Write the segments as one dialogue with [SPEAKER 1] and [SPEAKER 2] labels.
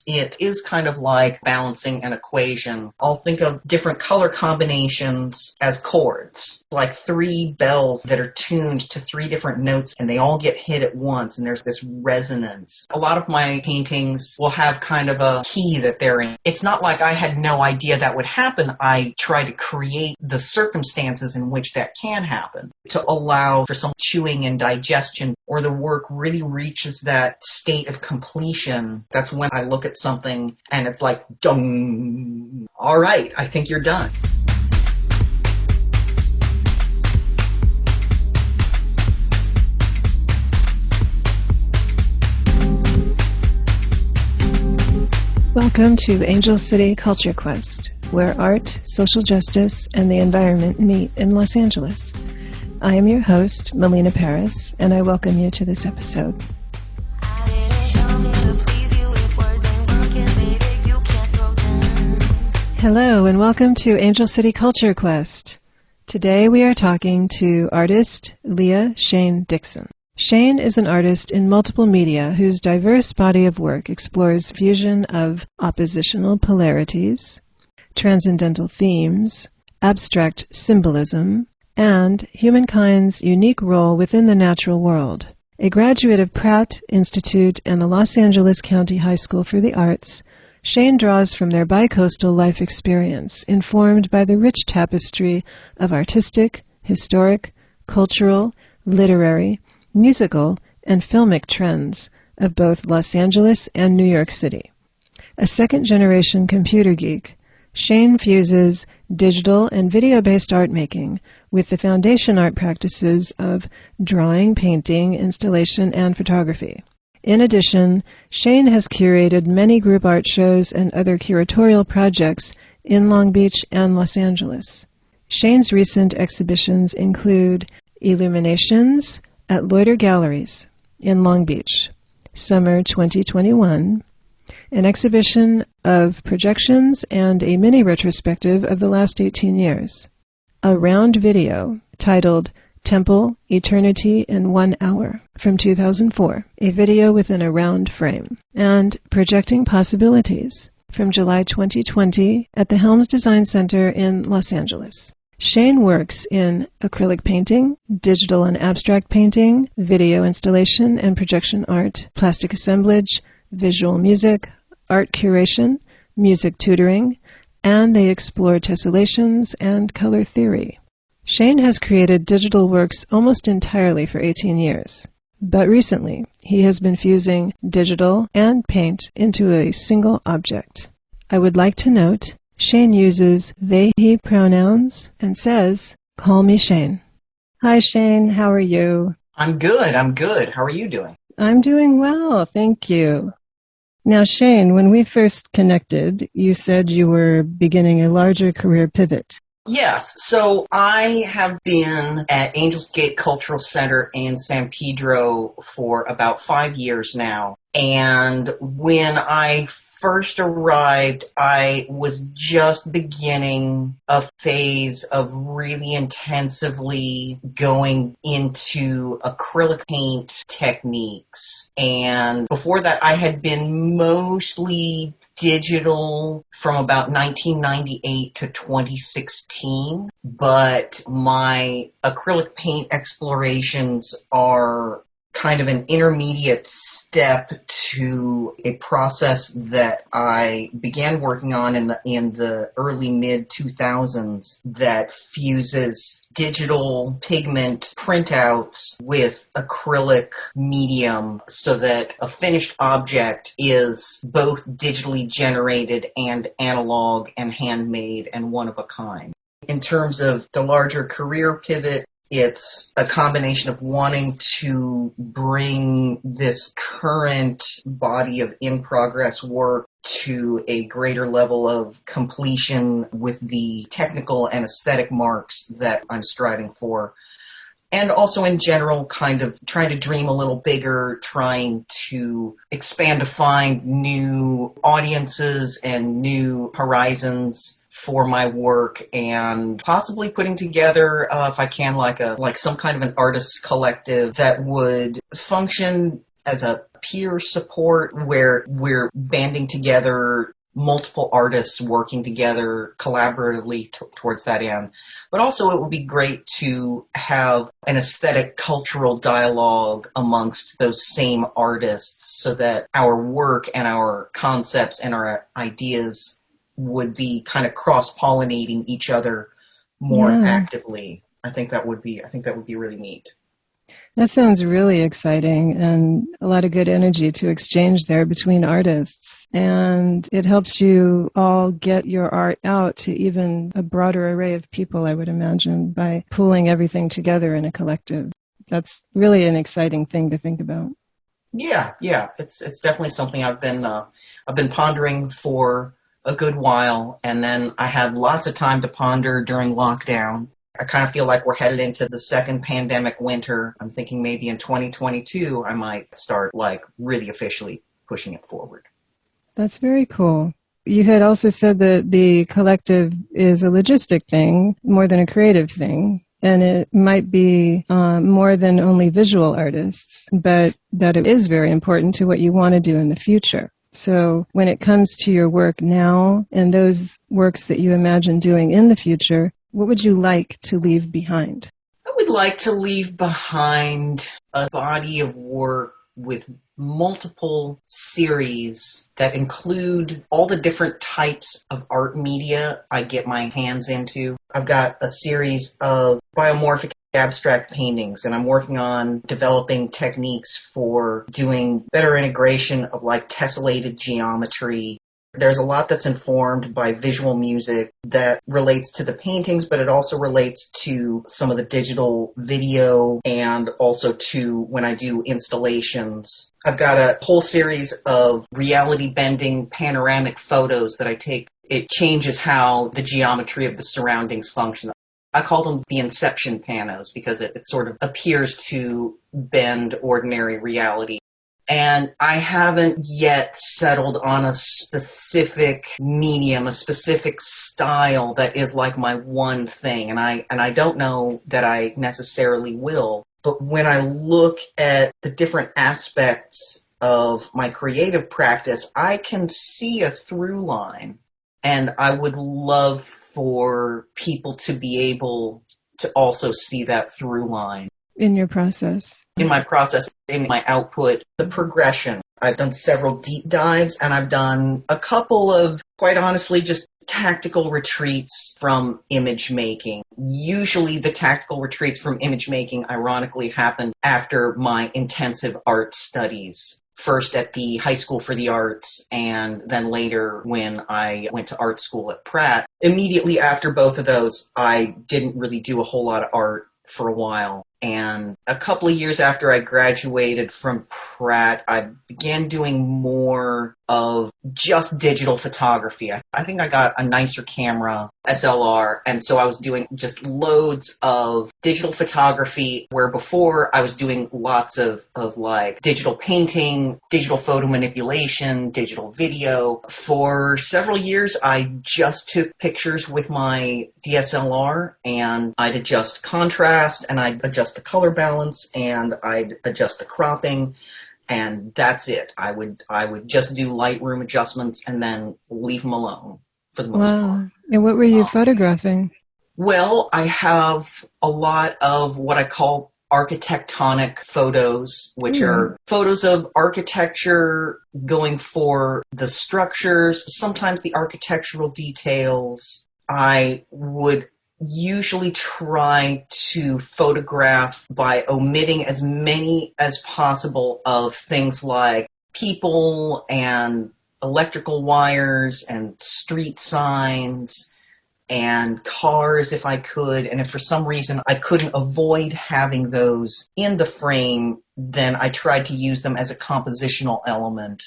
[SPEAKER 1] it is kind of like balancing an equation. I'll think of different color combinations as chords, like 3 bells that are tuned to 3 different notes and they all get hit at once and there's this resonance. A lot of my paintings will have kind of a key that they're in. It's not like I had no idea that would happen. I try to create the circumstances in which that can happen to allow for some chewing and digestion, or the work really reaches that state of completion. That's when I look at something and it's like, dung, all right, I think you're done.
[SPEAKER 2] Welcome to Angel City Culture Quest, where art, social justice, and the environment meet in Los Angeles. I am your host, Melina Paris, and I welcome you to this episode. Hello, and welcome to Angel City Culture Quest. Today we are talking to artist Leah Shane Dixon. Shane is an artist in multiple media whose diverse body of work explores fusion of oppositional polarities, transcendental themes, abstract symbolism, and humankind's unique role within the natural world. A graduate of Pratt Institute and the Los Angeles County High School for the Arts, Shane draws from their bicoastal life experience, informed by the rich tapestry of artistic, historic, cultural, literary, musical, and filmic trends of both Los Angeles and New York City. A second-generation computer geek, Shane fuses digital and video-based art making with the foundation art practices of drawing, painting, installation, and photography. In addition, Shane has curated many group art shows and other curatorial projects in Long Beach and Los Angeles. Shane's recent exhibitions include Illuminations at Loiter Galleries in Long Beach, Summer 2021, an exhibition of projections and a mini-retrospective of the last 18 years, a round video titled Temple, Eternity in 1 Hour from 2004, a video within a round frame, and Projecting Possibilities from July 2020 at the Helms Design Center in Los Angeles. Shane works in acrylic painting, digital and abstract painting, video installation and projection art, plastic assemblage, visual music, art curation, music tutoring, and they explore tessellations and color theory. Shane has created digital works almost entirely for 18 years, but recently he has been fusing digital and paint into a single object. I would like to note Shane uses they/he pronouns and says, "Call me Shane." Hi, Shane. How are you?
[SPEAKER 1] I'm good. How are you doing?
[SPEAKER 2] I'm doing well, thank you. Now, Shane, when we first connected, you said you were beginning a larger career pivot.
[SPEAKER 1] Yes, so I have been at Angels Gate Cultural Center in San Pedro for about 5 years now. And when I first arrived, I was just beginning a phase of really intensively going into acrylic paint techniques. And before that, I had been mostly digital from about 1998 to 2016. But my acrylic paint explorations are kind of an intermediate step to a process that I began working on in the early mid-2000s that fuses digital pigment printouts with acrylic medium so that a finished object is both digitally generated and analog and handmade and one of a kind. In terms of the larger career pivot, it's a combination of wanting to bring this current body of in-progress work to a greater level of completion with the technical and aesthetic marks that I'm striving for. And also in general, kind of trying to dream a little bigger, trying to expand to find new audiences and new horizons for my work, and possibly putting together, if I can, like some kind of an artist collective that would function as a peer support where we're banding together, multiple artists working together collaboratively towards that end. But also it would be great to have an aesthetic cultural dialogue amongst those same artists so that our work and our concepts and our ideas would be kind of cross-pollinating each other more actively. I think that would be really neat.
[SPEAKER 2] That sounds really exciting and a lot of good energy to exchange there between artists. And it helps you all get your art out to even a broader array of people, I would imagine, by pulling everything together in a collective. That's really an exciting thing to think about.
[SPEAKER 1] Yeah. It's definitely something I've been pondering for a good while, and then I had lots of time to ponder during lockdown. I kind of feel like we're headed into the second pandemic winter. I'm thinking maybe in 2022 I might start really officially pushing it forward.
[SPEAKER 2] That's very cool. You had also said that the collective is a logistic thing more than a creative thing, and it might be more than only visual artists, but that it is very important to what you want to do in the future. So when it comes to your work now and those works that you imagine doing in the future, what would you like to leave behind?
[SPEAKER 1] I would like to leave behind a body of work with multiple series that include all the different types of art media I get my hands into. I've got a series of biomorphic abstract paintings, and I'm working on developing techniques for doing better integration of tessellated geometry. There's a lot that's informed by visual music that relates to the paintings, but it also relates to some of the digital video and also to when I do installations. I've got a whole series of reality bending panoramic photos that I take. It changes how the geometry of the surroundings function. I call them the inception panos because it sort of appears to bend ordinary reality. And I haven't yet settled on a specific medium, a specific style that is like my one thing. And I don't know that I necessarily will. But when I look at the different aspects of my creative practice, I can see a through line. And I would love for people to be able to also see that through line.
[SPEAKER 2] In your process?
[SPEAKER 1] In my process, in my output, the progression. I've done several deep dives, and I've done a couple of, quite honestly, just tactical retreats from image making. Usually the tactical retreats from image making, ironically, happened after my intensive art studies. First at the High School for the Arts, and then later when I went to art school at Pratt. Immediately after both of those, I didn't really do a whole lot of art for a while. And a couple of years after I graduated from Pratt, I began doing more of just digital photography. I think I got a nicer camera, SLR, and so I was doing just loads of digital photography, where before I was doing lots of digital painting, digital photo manipulation, digital video. For several years, I just took pictures with my DSLR, and I'd adjust contrast, and I'd adjust the color balance, and I'd adjust the cropping, and that's it. I would just do Lightroom adjustments and then leave them alone for the most part.
[SPEAKER 2] And what were you photographing?
[SPEAKER 1] Well, I have a lot of what I call architectonic photos, which are photos of architecture going for the structures, sometimes the architectural details. I would usually try to photograph by omitting as many as possible of things like people and electrical wires and street signs and cars if I could. And if for some reason I couldn't avoid having those in the frame, then I tried to use them as a compositional element.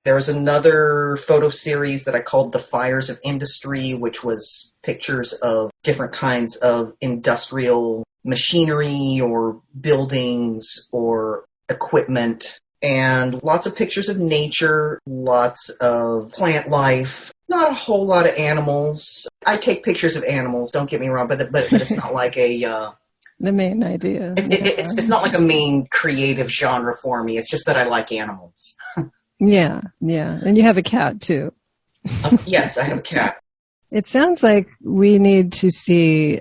[SPEAKER 1] There was another photo series that I called The Fires of Industry, which was pictures of different kinds of industrial machinery or buildings or equipment, and lots of pictures of nature, lots of plant life, not a whole lot of animals. I take pictures of animals, don't get me wrong, but it's not like a
[SPEAKER 2] the main idea.
[SPEAKER 1] It's not like a main creative genre for me. It's just that I like animals.
[SPEAKER 2] Yeah, yeah. And you have a cat too.
[SPEAKER 1] Yes, I have a cat.
[SPEAKER 2] It sounds like we need to see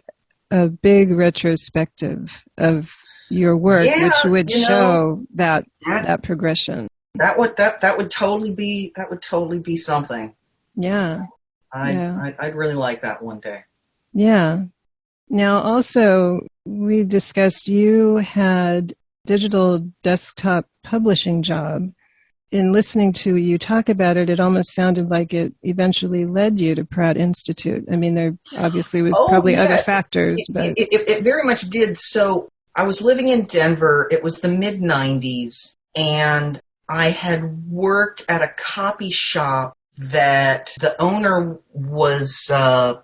[SPEAKER 2] a big retrospective of your work,
[SPEAKER 1] Yeah,
[SPEAKER 2] which would
[SPEAKER 1] you know,
[SPEAKER 2] show that
[SPEAKER 1] that
[SPEAKER 2] that progression.
[SPEAKER 1] that would totally be something.
[SPEAKER 2] Yeah, yeah,
[SPEAKER 1] I'd really like that one day.
[SPEAKER 2] yeah. Now, also, we discussed you had digital desktop publishing job. In listening to you talk about it, it almost sounded like it eventually led you to Pratt Institute. I mean, there obviously was
[SPEAKER 1] Oh
[SPEAKER 2] probably other
[SPEAKER 1] yeah,
[SPEAKER 2] factors, but
[SPEAKER 1] it very much did. So I was living in Denver. It was the mid '90s, and I had worked at a copy shop that the owner was,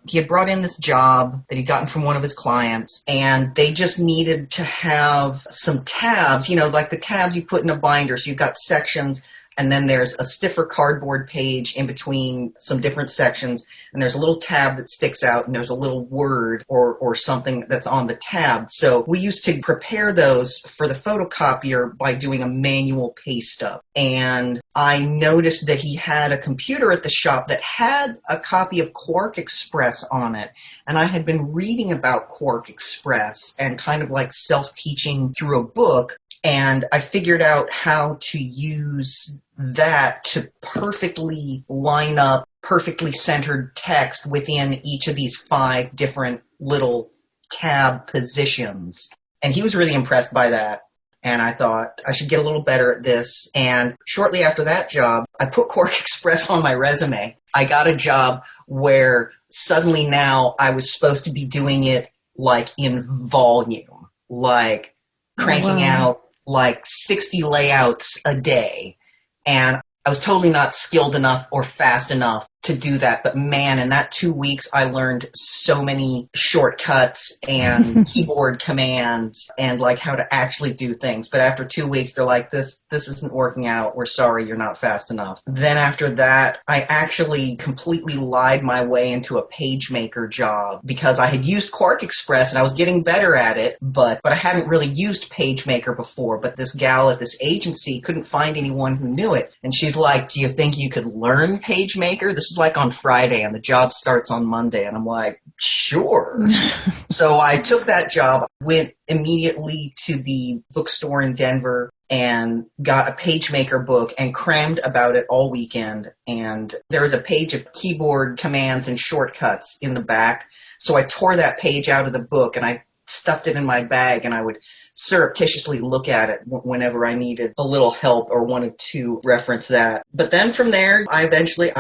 [SPEAKER 1] he had brought in this job that he'd gotten from one of his clients, and they just needed to have some tabs, like the tabs you put in a binder. So you've got sections, and then there's a stiffer cardboard page in between some different sections, and there's a little tab that sticks out, and there's a little word or something that's on the tab. So we used to prepare those for the photocopier by doing a manual paste up. And I noticed that he had a computer at the shop that had a copy of Quark Express on it. And I had been reading about Quark Express and kind of like self-teaching through a book. And I figured out how to use that to perfectly line up perfectly centered text within each of these 5 different little tab positions. And he was really impressed by that. And I thought I should get a little better at this. And shortly after that job, I put Quark Express on my resume. I got a job where suddenly now I was supposed to be doing it like in volume, like cranking out like 60 layouts a day. And I was totally not skilled enough or fast enough to do that. But man, in that 2 weeks, I learned so many shortcuts and keyboard commands and like how to actually do things. But after 2 weeks, they're like, this isn't working out. We're sorry, you're not fast enough. Then after that, I actually completely lied my way into a PageMaker job because I had used Quark Express and I was getting better at it, but I hadn't really used PageMaker before. But this gal at this agency couldn't find anyone who knew it. And she's like, do you think you could learn PageMaker? This is like on Friday and the job starts on Monday. And I'm like, sure. So I took that job, went immediately to the bookstore in Denver and got a PageMaker book and crammed about it all weekend. And there was a page of keyboard commands and shortcuts in the back. So I tore that page out of the book and I stuffed it in my bag, and I would surreptitiously look at it whenever I needed a little help or wanted to reference that. But then from there, I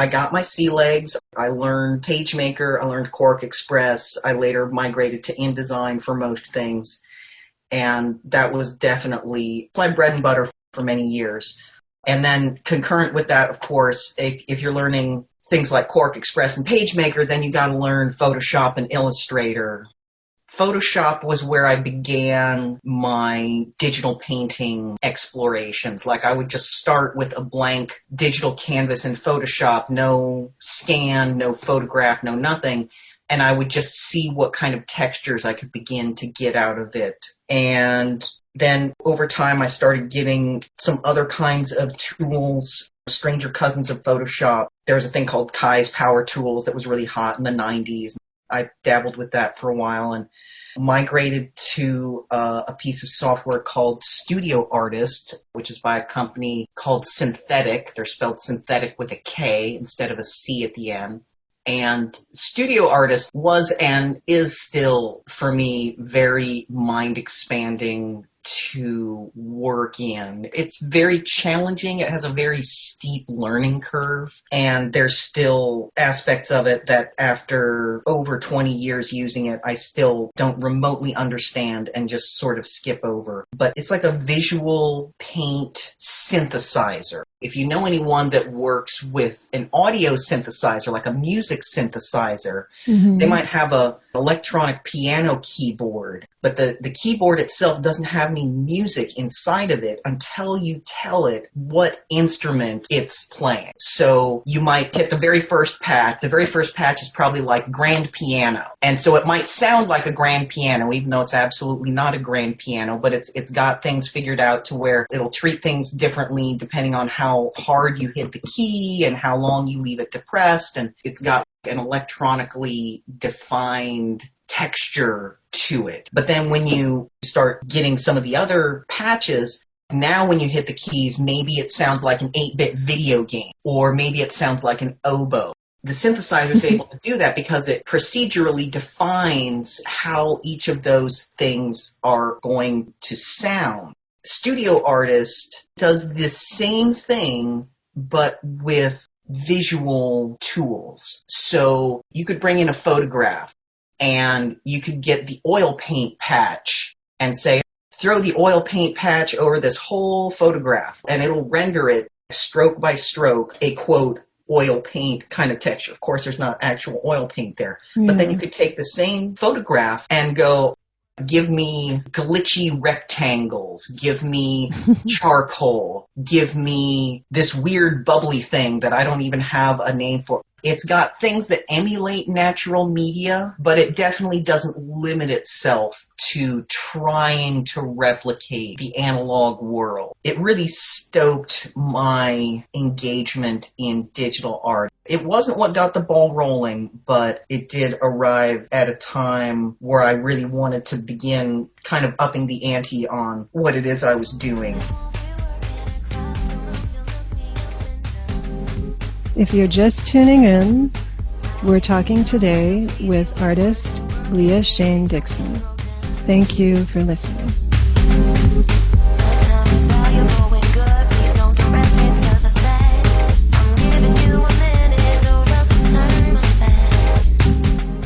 [SPEAKER 1] got my sea legs. I learned PageMaker. I learned Quark Express. I later migrated to InDesign for most things. And that was definitely my bread and butter for many years. And then concurrent with that, of course, if you're learning things like Quark Express and PageMaker, then you got to learn Photoshop and Illustrator. Photoshop was where I began my digital painting explorations. Like I would just start with a blank digital canvas in Photoshop, no scan, no photograph, no nothing. And I would just see what kind of textures I could begin to get out of it. And then over time, I started getting some other kinds of tools, stranger cousins of Photoshop. There was a thing called Kai's Power Tools that was really hot in the 90s. I dabbled with that for a while and migrated to a piece of software called Studio Artist, which is by a company called Synthetic. They're spelled synthetic with a K instead of a C at the end. And Studio Artist was and is still, for me, very mind-expanding to work in. It's very challenging. It has a very steep learning curve, and there's still aspects of it that after over 20 years using it, I still don't remotely understand and just sort of skip over. But it's like a visual paint synthesizer. If you know anyone that works with an audio synthesizer, like a music synthesizer, they might have an electronic piano keyboard but the keyboard itself doesn't have any music inside of it until you tell it what instrument it's playing. So you might hit the very first patch. The very first patch is probably like grand piano. And so it might sound like a grand piano, even though it's absolutely not a grand piano, but it's got things figured out to where it'll treat things differently depending on how hard you hit the key and how long you leave it depressed. And it's got an electronically defined texture to it. But then when you start getting some of the other patches, now when you hit the keys, maybe it sounds like an 8-bit video game, or maybe it sounds like an oboe. The synthesizer is able to do that because it procedurally defines how each of those things are going to sound. Studio Artist does the same thing, but with visual tools. So you could bring in a photograph and you could get the oil paint patch and say, throw the oil paint patch over this whole photograph, and it'll render it stroke by stroke a, quote, oil paint kind of texture. Of course, there's not actual oil paint there. Yeah. But then you could take the same photograph and go, give me glitchy rectangles, give me charcoal, give me this weird bubbly thing that I don't even have a name for. It's got things that emulate natural media, but it definitely doesn't limit itself to trying to replicate the analog world. It really stoked my engagement in digital art. It wasn't what got the ball rolling, but it did arrive at a time where I really wanted to begin kind of upping the ante on what it is I was doing.
[SPEAKER 2] If you're just tuning in, we're talking today with artist Leah Shane Dixon. Thank you for listening.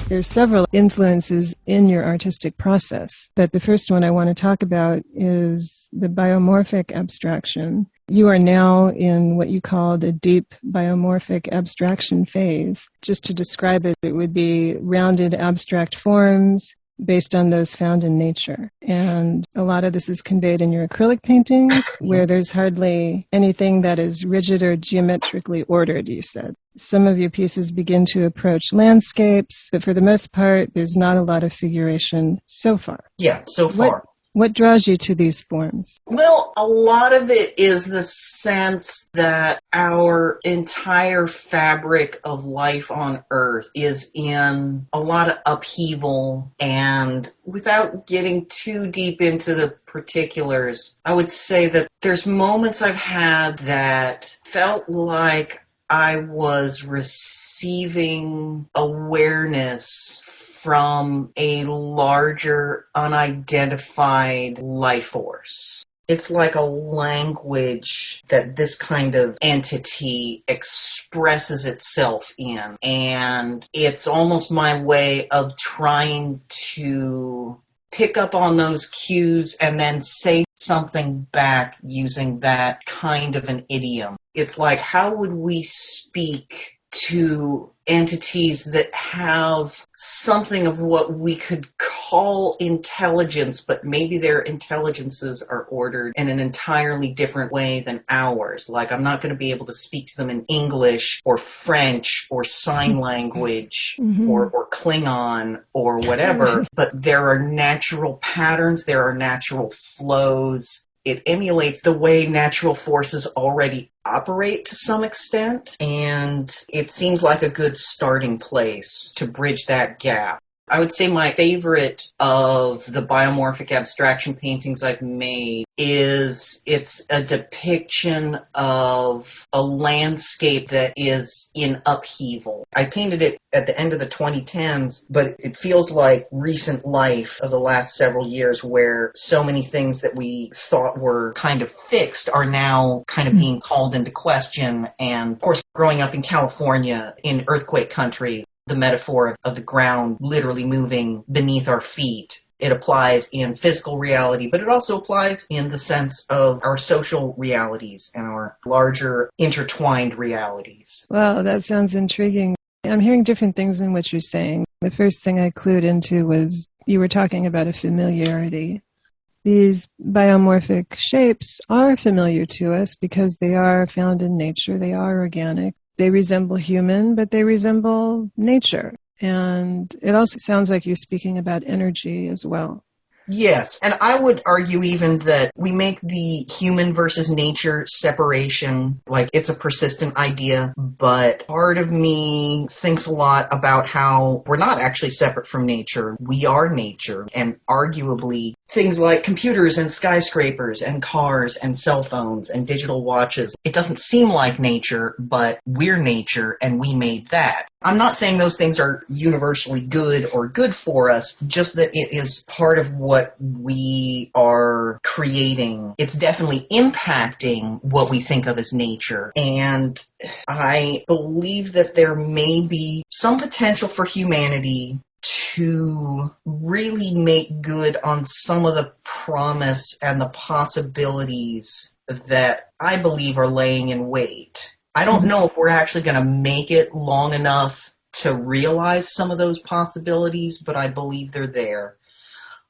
[SPEAKER 2] There's several influences in your artistic process, but the first one I want to talk about is the biomorphic abstraction. You are now in what you called a deep biomorphic abstraction phase. Just to describe it, it would be rounded abstract forms based on those found in nature. And a lot of this is conveyed in your acrylic paintings, where there's hardly anything that is rigid or geometrically ordered, you said. Some of your pieces begin to approach landscapes, but for the most part, there's not a lot of figuration so far.
[SPEAKER 1] Yeah, so far.
[SPEAKER 2] What draws you to these forms?
[SPEAKER 1] Well, a lot of it is the sense that our entire fabric of life on Earth is in a lot of upheaval, and without getting too deep into the particulars, I would say that there's moments I've had that felt like I was receiving awareness from a larger, unidentified life force. It's like a language that this kind of entity expresses itself in, and it's almost my way of trying to pick up on those cues and then say something back using that kind of an idiom. It's like, how would we speak to entities that have something of what we could call intelligence, but maybe their intelligences are ordered in an entirely different way than ours? Like, I'm not going to be able to speak to them in English or French or sign language or Klingon or whatever, but there are natural patterns, there are natural flows. It emulates the way natural forces already operate to some extent, and it seems like a good starting place to bridge that gap. I would say my favorite of the biomorphic abstraction paintings I've made is it's a depiction of a landscape that is in upheaval. I painted it at the end of the 2010s, but it feels like recent life of the last several years, where so many things that we thought were kind of fixed are now kind of being called into question. And of course, growing up in California, in earthquake country, the metaphor of the ground literally moving beneath our feet. It applies in physical reality, but it also applies in the sense of our social realities and our larger intertwined realities.
[SPEAKER 2] Wow, that sounds intriguing. I'm hearing different things in what you're saying. The first thing I clued into was You were talking about a familiarity. These biomorphic shapes are familiar to us because they are found in nature. They are organic. They resemble human, but they resemble nature. And it also sounds like you're speaking about energy as well.
[SPEAKER 1] Yes, and I would argue even that we make the human versus nature separation like it's a persistent idea, but part of me thinks a lot about how we're not actually separate from nature. We are nature, and arguably things like computers and skyscrapers and cars and cell phones and digital watches, it doesn't seem like nature, but we're nature and we made that. I'm not saying those things are universally good or good for us, just that it is part of what we are creating. It's definitely impacting what we think of as nature. And I believe that there may be some potential for humanity to really make good on some of the promise and the possibilities that I believe are laying in wait. I don't know if we're actually going to make it long enough to realize some of those possibilities, but I believe they're there.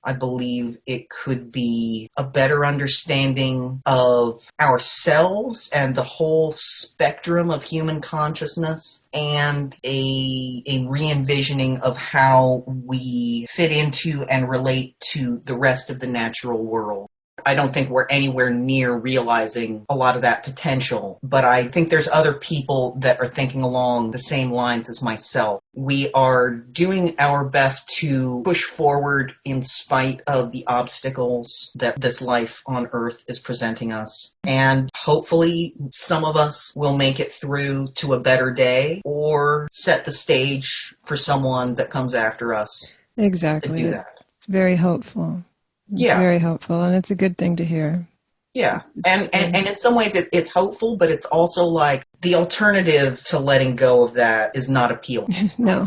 [SPEAKER 1] I believe it could be a better understanding of ourselves and the whole spectrum of human consciousness, and a re-envisioning of how we fit into and relate to the rest of the natural world. I don't think we're anywhere near realizing a lot of that potential, but I think there's other people that are thinking along the same lines as myself. We are doing our best to push forward in spite of the obstacles that this life on Earth is presenting us. And hopefully some of us will make it through to a better day or set the stage for someone that comes after us.
[SPEAKER 2] Exactly.
[SPEAKER 1] To do that.
[SPEAKER 2] It's very hopeful. It's very helpful, and it's a good thing to hear.
[SPEAKER 1] Yeah, and in some ways it's hopeful, but it's also like the alternative to letting go of that is not appealing.
[SPEAKER 2] No,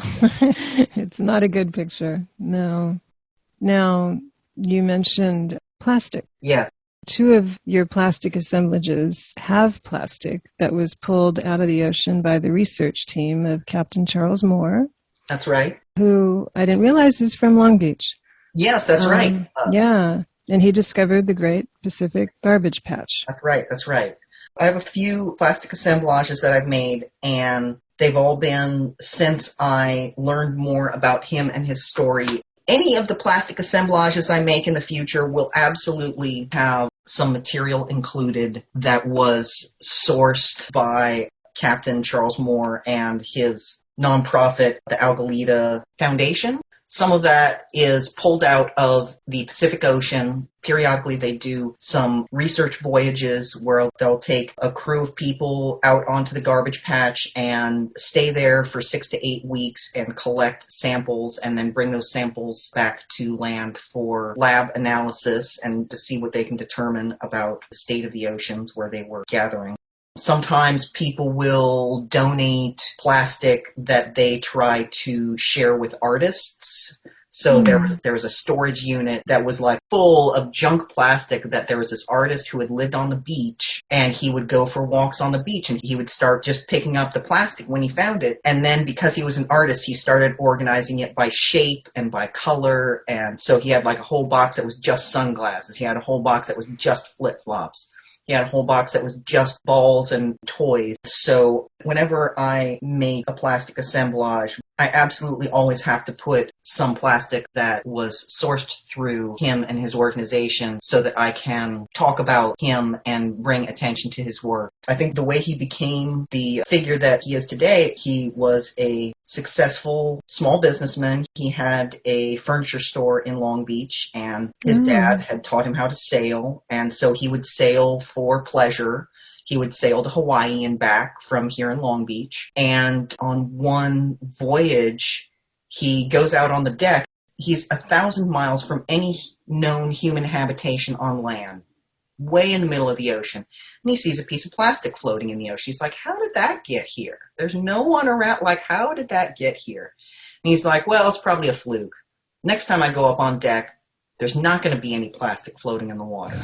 [SPEAKER 2] it's not a good picture. No. Now, you mentioned plastic.
[SPEAKER 1] Yes.
[SPEAKER 2] 2 of your plastic assemblages have plastic that was pulled out of the ocean by the research team of Captain Charles Moore.
[SPEAKER 1] That's right.
[SPEAKER 2] Who I didn't realize is from Long Beach.
[SPEAKER 1] Yes, that's right.
[SPEAKER 2] Yeah, and he discovered the Great Pacific Garbage Patch.
[SPEAKER 1] That's right. I have a few plastic assemblages that I've made, and they've all been since I learned more about him and his story. Any of the plastic assemblages I make in the future will absolutely have some material included that was sourced by Captain Charles Moore and his nonprofit, the Algalita Foundation. Some of that is pulled out of the Pacific Ocean. Periodically, they do some research voyages where they'll take a crew of people out onto the garbage patch and stay there for 6 to 8 weeks and collect samples and then bring those samples back to land for lab analysis and to see what they can determine about the state of the oceans where they were gathering. Sometimes people will donate plastic that they try to share with artists. So there was a storage unit that was like full of junk plastic that there was this artist who had lived on the beach, and he would go for walks on the beach and he would start just picking up the plastic when he found it. And then because he was an artist, he started organizing it by shape and by color. And so he had like a whole box that was just sunglasses. He had a whole box that was just flip-flops. He had a whole box that was just balls and toys. So whenever I make a plastic assemblage, I absolutely always have to put some plastic that was sourced through him and his organization so that I can talk about him and bring attention to his work. I think the way he became the figure that he is today, he was a successful small businessman. He had a furniture store in Long Beach, and his dad had taught him how to sail, and so he would sail for pleasure. He would sail to Hawaii and back from here in Long Beach. And on one voyage, he goes out on the deck. He's 1,000 miles from any known human habitation on land, way in the middle of the ocean. And he sees a piece of plastic floating in the ocean. He's like, how did that get here? There's no one around. Like, how did that get here? And he's like, well, it's probably a fluke. Next time I go up on deck, there's not going to be any plastic floating in the water.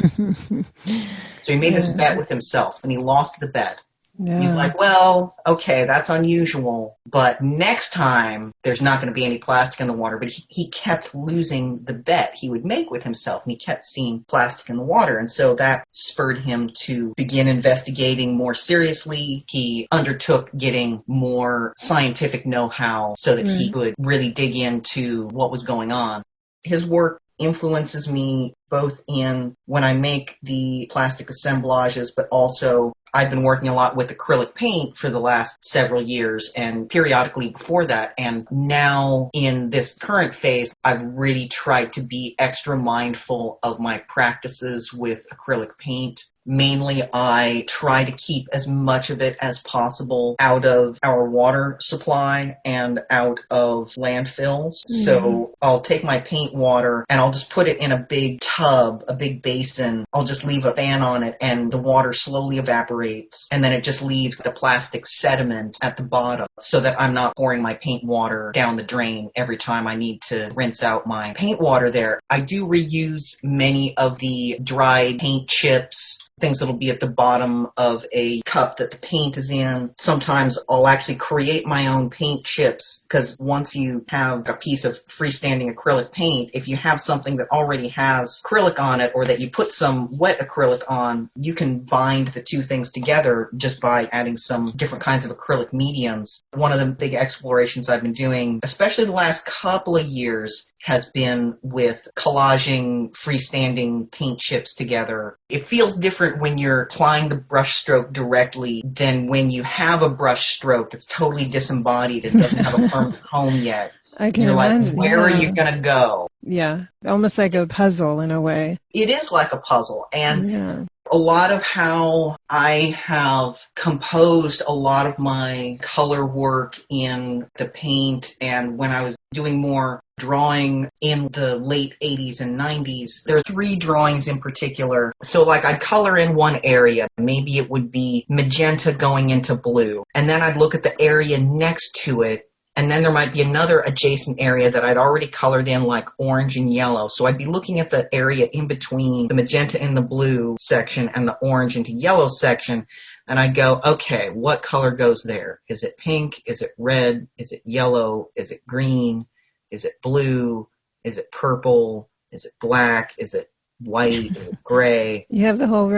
[SPEAKER 1] So he made this bet with himself, and he lost the bet. He's
[SPEAKER 2] Yeah.
[SPEAKER 1] like, well, okay, that's unusual, but next time there's not going to be any plastic in the water. But he kept losing the bet he would make with himself, and he kept seeing plastic in the water. And so that spurred him to begin investigating more seriously. He undertook getting more scientific know-how so that he
[SPEAKER 2] Right.
[SPEAKER 1] could really dig into what was going on. His work influences me both in when I make the plastic assemblages, but also I've been working a lot with acrylic paint for the last several years and periodically before that. And now in this current phase, I've really tried to be extra mindful of my practices with acrylic paint. Mainly, I try to keep as much of it as possible out of our water supply and out of landfills.
[SPEAKER 2] Mm.
[SPEAKER 1] So I'll take my paint water and I'll just put it in a big tub, a big basin. I'll just leave a fan on it and the water slowly evaporates. And then it just leaves the plastic sediment at the bottom so that I'm not pouring my paint water down the drain every time I need to rinse out my paint water there. I do reuse many of the dried paint chips, things that'll be at the bottom of a cup that the paint is in. Sometimes I'll actually create my own paint chips, because once you have a piece of freestanding acrylic paint, if you have something that already has acrylic on it or that you put some wet acrylic on, you can bind the two things together just by adding some different kinds of acrylic mediums. One of the big explorations I've been doing, especially the last couple of years, has been with collaging freestanding paint chips together. It feels different when you're applying the brush stroke directly than when you have a brush stroke that's totally disembodied and doesn't have a permanent home yet.
[SPEAKER 2] I can
[SPEAKER 1] You're like,
[SPEAKER 2] imagine.
[SPEAKER 1] where are you
[SPEAKER 2] Yeah.
[SPEAKER 1] going to go?
[SPEAKER 2] Yeah. Almost like a puzzle in a way.
[SPEAKER 1] It is like a puzzle. And
[SPEAKER 2] Yeah.
[SPEAKER 1] a lot of how I have composed a lot of my color work in the paint, and when I was doing more drawing in the late 80s and 90s, there are three drawings in particular. So like I'd color in one area, maybe it would be magenta going into blue, and then I'd look at the area next to it, and then there might be another adjacent area that I'd already colored in like orange and yellow. So I'd be looking at the area in between the magenta and the blue section and the orange into yellow section. And I'd go, okay, what color goes there? Is it pink? Is it red? Is it yellow? Is it green? Is it blue? Is it purple? Is it black? Is it white? Is it gray?
[SPEAKER 2] You have the whole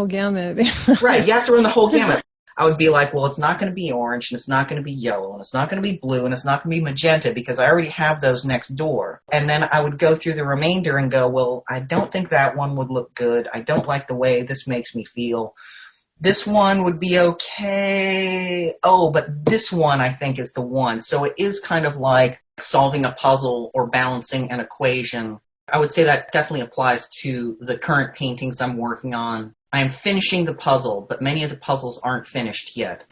[SPEAKER 2] gamut.
[SPEAKER 1] Right, you have to run the whole gamut. I would be like, well, it's not going to be orange, and it's not going to be yellow, and it's not going to be blue, and it's not going to be magenta, because I already have those next door. And then I would go through the remainder and go, well, I don't think that one would look good. I don't like the way this makes me feel. This one would be okay. Oh, but this one I think is the one. So it is kind of like solving a puzzle or balancing an equation. I would say that definitely applies to the current paintings I'm working on. I am finishing the puzzle, but many of the puzzles aren't finished yet.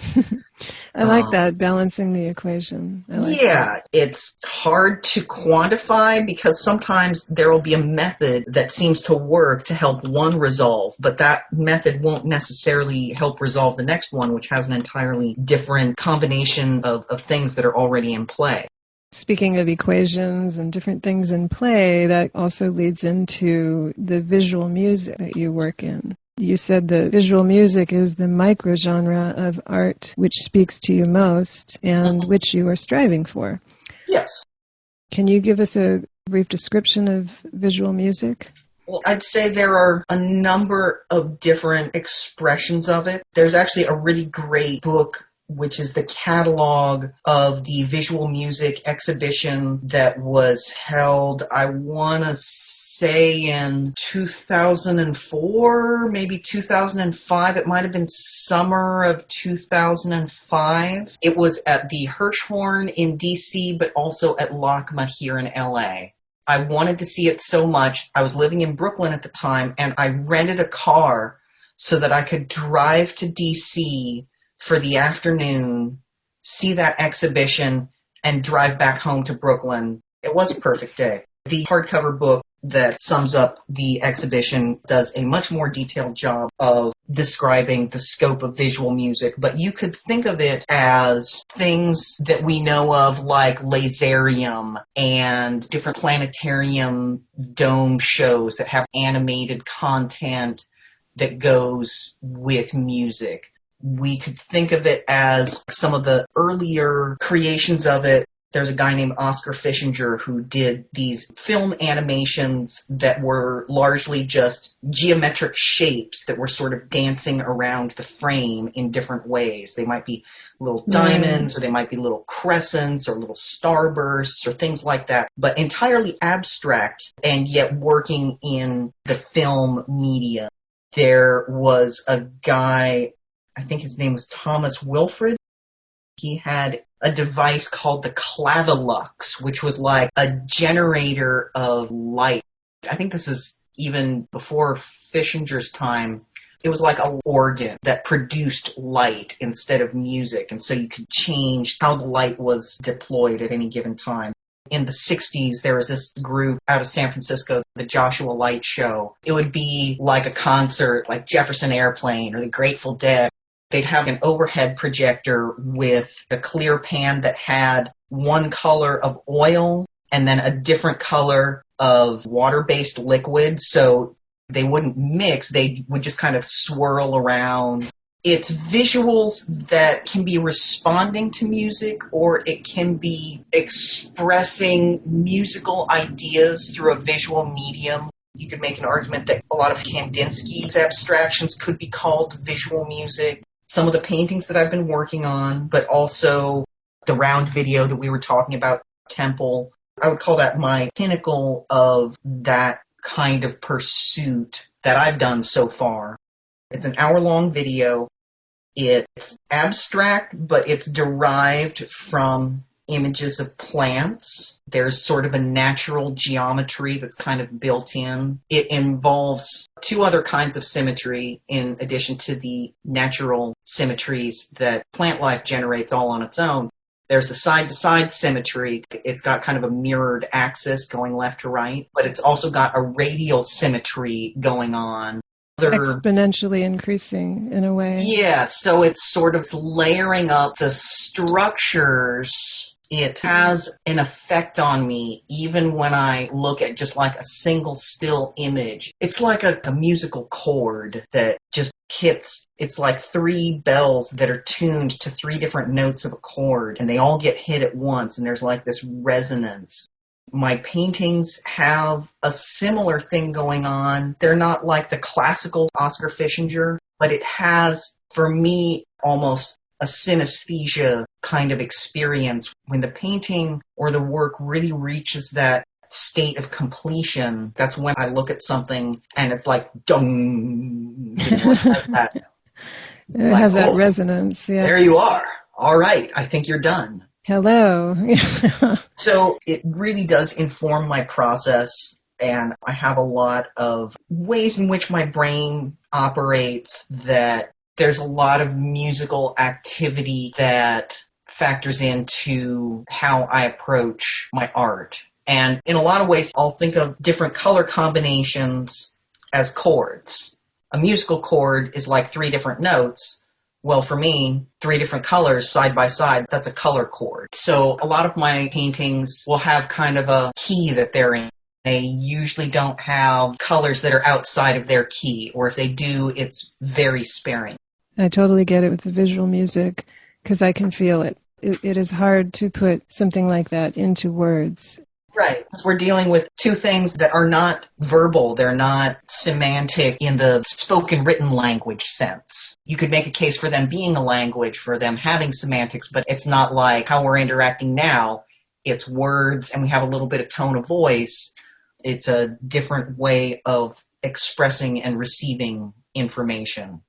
[SPEAKER 2] I like that, balancing the equation. I like that.
[SPEAKER 1] It's hard to quantify because sometimes there will be a method that seems to work to help one resolve, but that method won't necessarily help resolve the next one, which has an entirely different combination of things that are already in play.
[SPEAKER 2] Speaking of equations and different things in play, that also leads into the visual music that you work in. You said that visual music is the microgenre of art which speaks to you most and which you are striving for.
[SPEAKER 1] Yes.
[SPEAKER 2] Can you give us a brief description of visual music?
[SPEAKER 1] Well, I'd say there are a number of different expressions of it. There's actually a really great book, which is the catalog of the visual music exhibition that was held, I want to say in 2004, maybe 2005. It might have been summer of 2005. It was at the Hirshhorn in DC, but also at LACMA here in LA. I wanted to see it so much. I was living in Brooklyn at the time, and I rented a car so that I could drive to DC for the afternoon, see that exhibition, and drive back home to Brooklyn. It was a perfect day. The hardcover book that sums up the exhibition does a much more detailed job of describing the scope of visual music, but you could think of it as things that we know of like laserium and different planetarium dome shows that have animated content that goes with music. We could think of it as some of the earlier creations of it. There's a guy named Oscar Fischinger who did these film animations that were largely just geometric shapes that were sort of dancing around the frame in different ways. They might be little diamonds, or they might be little crescents, or little starbursts, or things like that, but entirely abstract and yet working in the film media. There was a guy, I think his name was Thomas Wilfred. He had a device called the Clavilux, which was like a generator of light. I think this is even before Fischinger's time. It was like an organ that produced light instead of music, and so you could change how the light was deployed at any given time. In the 60s, there was this group out of San Francisco, the Joshua Light Show. It would be like a concert, like Jefferson Airplane or the Grateful Dead. They'd have an overhead projector with a clear pan that had one color of oil and then a different color of water-based liquid. So they wouldn't mix. They would just kind of swirl around. It's visuals that can be responding to music, or it can be expressing musical ideas through a visual medium. You could make an argument that a lot of Kandinsky's abstractions could be called visual music. Some of the paintings that I've been working on, but also the round video that we were talking about, Temple, I would call that my pinnacle of that kind of pursuit that I've done so far. It's an hour-long video. It's abstract, but it's derived from images of plants. There's sort of a natural geometry that's kind of built in. It involves two other kinds of symmetry in addition to the natural symmetries that plant life generates all on its own. There's the side-to-side symmetry. It's got kind of a mirrored axis going left to right, but it's also got a radial symmetry going on.
[SPEAKER 2] Exponentially increasing in a way.
[SPEAKER 1] Yeah, so it's sort of layering up the structures. It has an effect on me even when I look at just like a single still image. It's like a musical chord that just hits. It's like three bells that are tuned to three different notes of a chord, and they all get hit at once, and there's like this resonance. My paintings have a similar thing going on. They're not like the classical Oscar Fischinger, but it has, for me, almost a synesthesia kind of experience. When the painting or the work really reaches that state of completion, that's when I look at something and it's like, dung, it has that.
[SPEAKER 2] It like, has that resonance, yeah.
[SPEAKER 1] There you are. All right, I think you're done.
[SPEAKER 2] Hello.
[SPEAKER 1] So it really does inform my process, and I have a lot of ways in which my brain operates that there's a lot of musical activity that factors into how I approach my art. And in a lot of ways, I'll think of different color combinations as chords. A musical chord is like three different notes. Well, for me, three different colors side by side, that's a color chord. So a lot of my paintings will have kind of a key that they're in. They usually don't have colors that are outside of their key, or if they do, it's very sparing.
[SPEAKER 2] I totally get it with the visual music, because I can feel it. It is hard to put something like that into words.
[SPEAKER 1] Right. We're dealing with two things that are not verbal. They're not semantic in the spoken written language sense. You could make a case for them being a language, for them having semantics, but it's not like how we're interacting now. It's words, and we have a little bit of tone of voice. It's a different way of expressing and receiving information.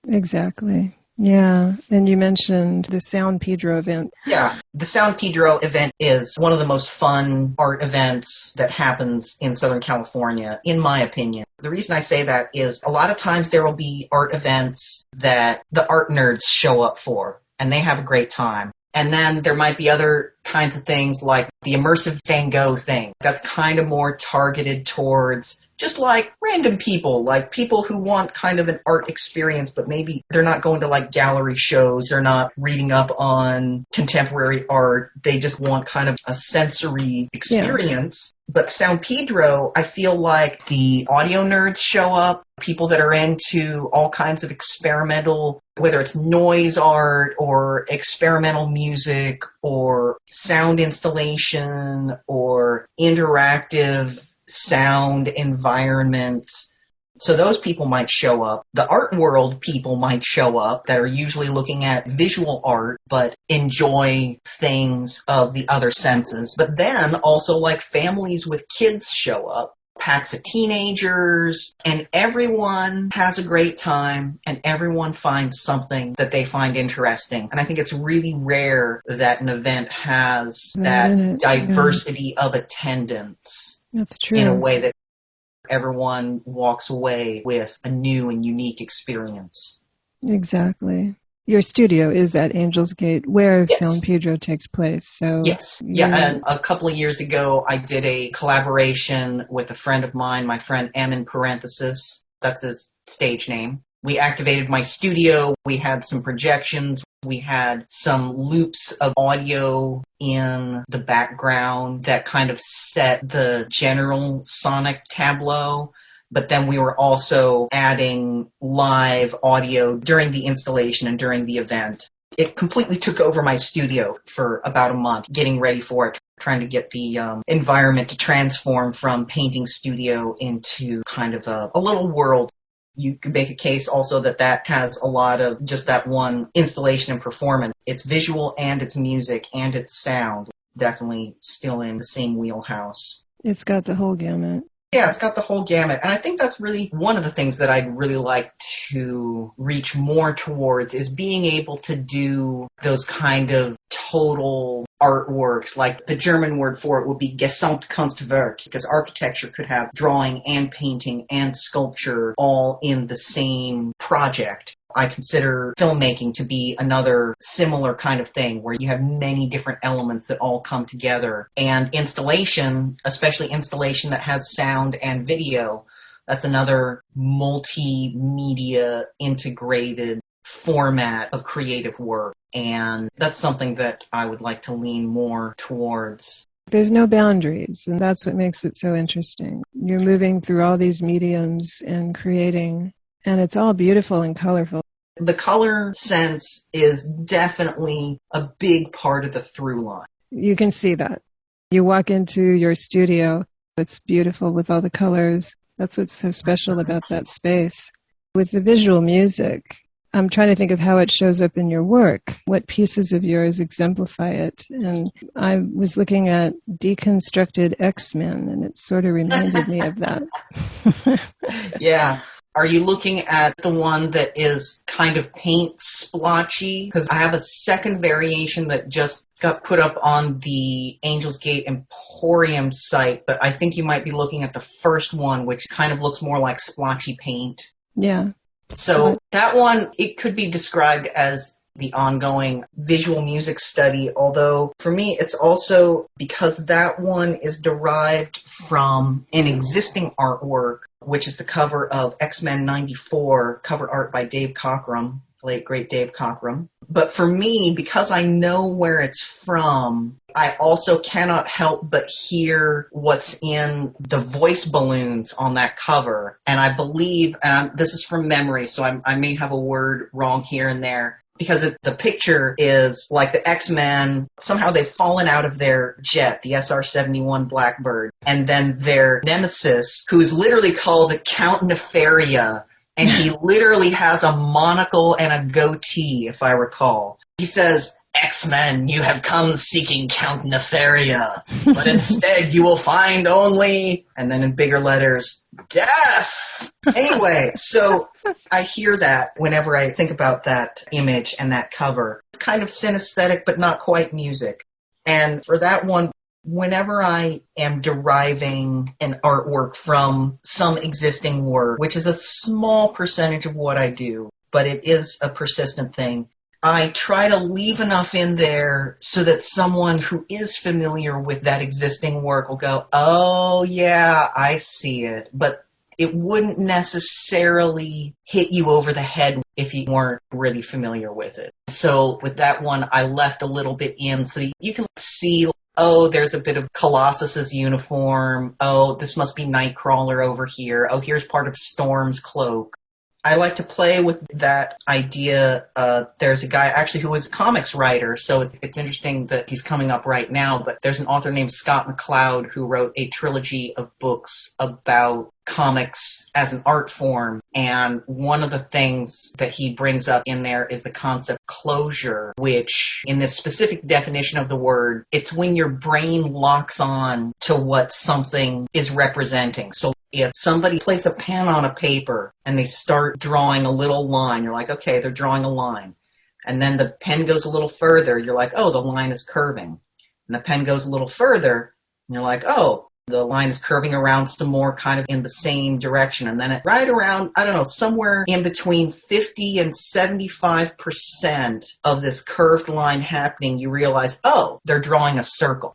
[SPEAKER 2] Exactly. Yeah, and you mentioned the Sound Pedro event.
[SPEAKER 1] Yeah, the Sound Pedro event is one of the most fun art events that happens in Southern California, in my opinion. The reason I say that is a lot of times there will be art events that the art nerds show up for, and they have a great time. And then there might be other kinds of things like the immersive Van Gogh thing. That's kind of more targeted towards just like random people, like people who want kind of an art experience, but maybe they're not going to like gallery shows, they're not reading up on contemporary art, they just want kind of a sensory experience. Yeah. But San Pedro, I feel like the audio nerds show up, people that are into all kinds of experimental, whether it's noise art or experimental music or sound installation or interactive sound environments. So those people might show up. The art world people might show up that are usually looking at visual art but enjoy things of the other senses. But then also like families with kids show up, packs of teenagers, and everyone has a great time and everyone finds something that they find interesting. And I think it's really rare that an event has that diversity of attendance.
[SPEAKER 2] That's true.
[SPEAKER 1] In a way that everyone walks away with a new and unique experience.
[SPEAKER 2] Exactly. Your studio is at Angel's Gate, where San Pedro takes place. So
[SPEAKER 1] yes. Yeah, and a couple of years ago, I did a collaboration with a friend of mine, my friend M in parenthesis. That's his stage name. We activated my studio. We had some projections. We had some loops of audio in the background that kind of set the general sonic tableau. But then we were also adding live audio during the installation and during the event. It completely took over my studio for about a month, getting ready for it, trying to get the environment to transform from painting studio into kind of a little world. You could make a case also that has a lot of just that one installation and performance. It's visual and it's music and it's sound. Definitely still in the same wheelhouse.
[SPEAKER 2] It's got the whole gamut.
[SPEAKER 1] Yeah, it's got the whole gamut. And I think that's really one of the things that I'd really like to reach more towards is being able to do those kind of total artworks. Like the German word for it would be Gesamtkunstwerk, because architecture could have drawing and painting and sculpture all in the same project. I consider filmmaking to be another similar kind of thing where you have many different elements that all come together. And installation, especially installation that has sound and video, that's another multimedia integrated format of creative work. And that's something that I would like to lean more towards.
[SPEAKER 2] There's no boundaries, and that's what makes it so interesting. You're moving through all these mediums and creating, and it's all beautiful and colorful.
[SPEAKER 1] The color sense is definitely a big part of the through line.
[SPEAKER 2] You can see that. You walk into your studio, it's beautiful with all the colors. That's what's so special about that space. With the visual music, I'm trying to think of how it shows up in your work. What pieces of yours exemplify it? And I was looking at Deconstructed X-Men, and it sort of reminded me of that.
[SPEAKER 1] Yeah. Are you looking at the one that is kind of paint splotchy? Because I have a second variation that just got put up on the Angel's Gate Emporium site, but I think you might be looking at the first one, which kind of looks more like splotchy paint.
[SPEAKER 2] Yeah.
[SPEAKER 1] So that one, it could be described as the ongoing visual music study, although for me it's also because that one is derived from an existing artwork, which is the cover of X-Men 94, cover art by Dave Cockrum, late great Dave Cockrum. But for me, because I know where it's from, I also cannot help but hear what's in the voice balloons on that cover. And I believe, and this is from memory, so I may have a word wrong here and there, because the picture is like the X-Men, somehow they've fallen out of their jet, the SR-71 Blackbird, and then their nemesis, who's literally called Count Nefaria, and he literally has a monocle and a goatee, if I recall. He says, "X-Men, you have come seeking Count Nefaria, but instead you will find only," and then in bigger letters, "death." Anyway, so I hear that whenever I think about that image and that cover. Kind of synesthetic, but not quite music. And for that one, whenever I am deriving an artwork from some existing work, which is a small percentage of what I do, but it is a persistent thing, I try to leave enough in there so that someone who is familiar with that existing work will go, "Oh, yeah, I see it." But it wouldn't necessarily hit you over the head if you weren't really familiar with it. So with that one, I left a little bit in so you can see, oh, there's a bit of Colossus's uniform. Oh, this must be Nightcrawler over here. Oh, here's part of Storm's cloak. I like to play with that idea. There's a guy actually who was a comics writer, so it's interesting that he's coming up right now, but there's an author named Scott McCloud who wrote a trilogy of books about comics as an art form, and one of the things that he brings up in there is the concept closure, which in this specific definition of the word, it's when your brain locks on to what something is representing. So if somebody places a pen on a paper and they start drawing a little line, you're like, okay, they're drawing a line. And then the pen goes a little further, you're like, oh, the line is curving. And the pen goes a little further, and you're like, oh, the line is curving around some more kind of in the same direction. And then right around, I don't know, somewhere in between 50 and 75% of this curved line happening, you realize, oh, they're drawing a circle.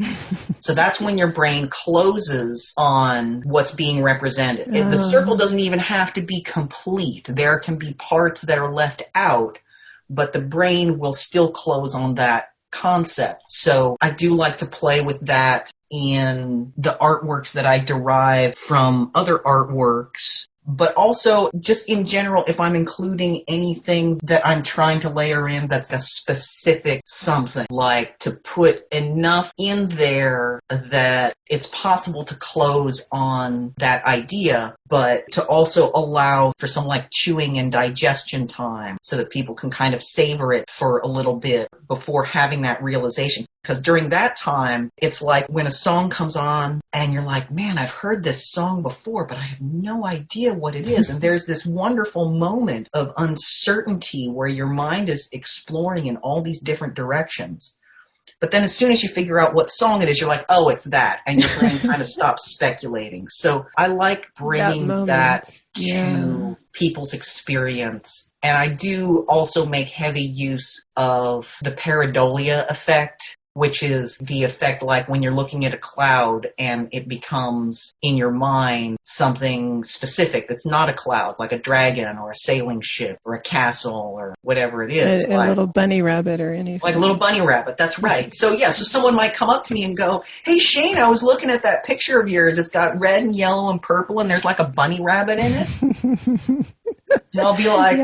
[SPEAKER 1] So that's when your brain closes on what's being represented. The circle doesn't even have to be complete. There can be parts that are left out, but the brain will still close on that concept. So I do like to play with that in the artworks that I derive from other artworks, but also just in general, if I'm including anything that I'm trying to layer in that's a specific something, like to put enough in there that it's possible to close on that idea, but to also allow for some like chewing and digestion time so that people can kind of savor it for a little bit before having that realization. Because during that time, it's like when a song comes on and you're like, man, I've heard this song before, but I have no idea what it is. And there's this wonderful moment of uncertainty where your mind is exploring in all these different directions. But then as soon as you figure out what song it is, you're like, oh, it's that. And your brain kind of stops speculating. So I like bringing that to people's experience. And I do also make heavy use of the pareidolia effect, which is the effect like when you're looking at a cloud and it becomes in your mind something specific that's not a cloud, like a dragon or a sailing ship or a castle or whatever it is.
[SPEAKER 2] A little bunny rabbit or anything.
[SPEAKER 1] Like a little bunny rabbit, that's right. So so someone might come up to me and go, hey Shane, I was looking at that picture of yours. It's got red and yellow and purple and there's like a bunny rabbit in it. And I'll be like,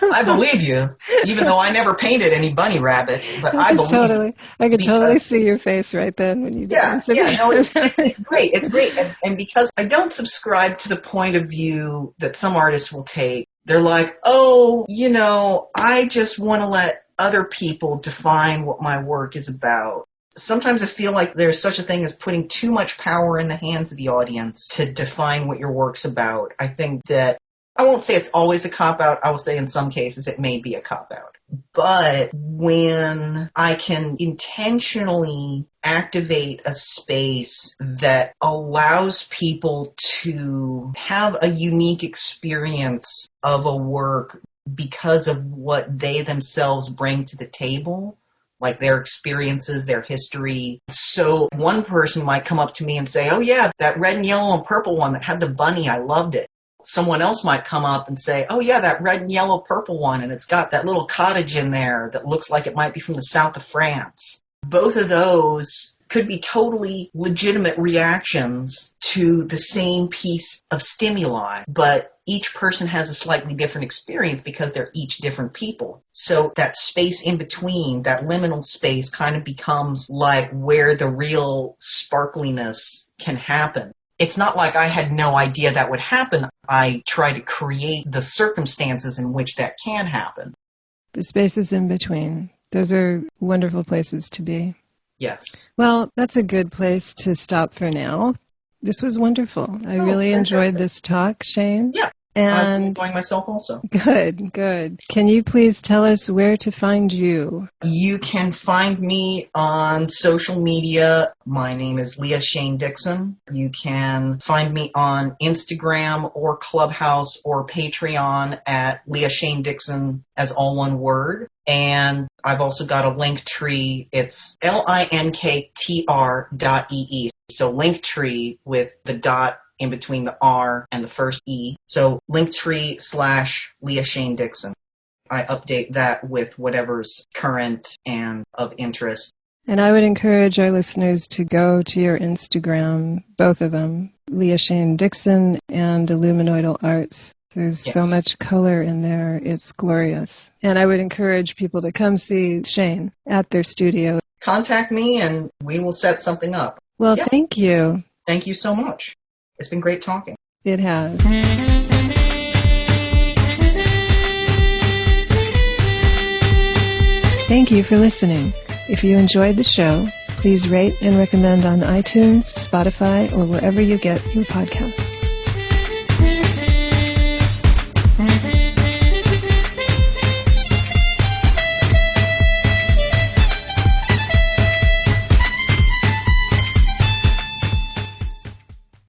[SPEAKER 1] I believe you, even though I never painted any bunny rabbit, but I believe you.
[SPEAKER 2] I could totally see your face right then when you did.
[SPEAKER 1] It's great. It's great. And because I don't subscribe to the point of view that some artists will take, they're like, oh, I just want to let other people define what my work is about. Sometimes I feel like there's such a thing as putting too much power in the hands of the audience to define what your work's about. I think that I won't say it's always a cop-out. I will say in some cases it may be a cop-out. But when I can intentionally activate a space that allows people to have a unique experience of a work because of what they themselves bring to the table, like their experiences, their history. So one person might come up to me and say, oh yeah, that red and yellow and purple one that had the bunny, I loved it. Someone else might come up and say, oh yeah, that red and yellow purple one, and it's got that little cottage in there that looks like it might be from the south of France. Both of those could be totally legitimate reactions to the same piece of stimuli, but each person has a slightly different experience because they're each different people. So that space in between, that liminal space, kind of becomes like where the real sparkliness can happen. It's not like I had no idea that would happen. I try to create the circumstances in which that can happen.
[SPEAKER 2] The spaces in between. Those are wonderful places to be.
[SPEAKER 1] Yes.
[SPEAKER 2] Well, that's a good place to stop for now. This was wonderful. I really enjoyed this talk, Shane.
[SPEAKER 1] Yeah.
[SPEAKER 2] And
[SPEAKER 1] I'm enjoying myself also.
[SPEAKER 2] Good. Can you please tell us where to find you?
[SPEAKER 1] You can find me on social media. My name is Leah Shane Dixon. You can find me on Instagram or Clubhouse or Patreon at Leah Shane Dixon as all one word. And I've also got a link tree. It's linktr.ee. So Linktree with the in between the R and the first E. So Linktree/Leah Shane Dixon. I update that with whatever's current and of interest.
[SPEAKER 2] And I would encourage our listeners to go to your Instagram, both of them, Leah Shane Dixon and Illuminoidal Arts. There's so much color in there. It's glorious. And I would encourage people to come see Shane at their studio.
[SPEAKER 1] Contact me and we will set something up.
[SPEAKER 2] Well, thank you.
[SPEAKER 1] Thank you so much. It's been great talking.
[SPEAKER 2] It has. Thank you for listening. If you enjoyed the show, please rate and recommend on iTunes, Spotify, or wherever you get your podcasts.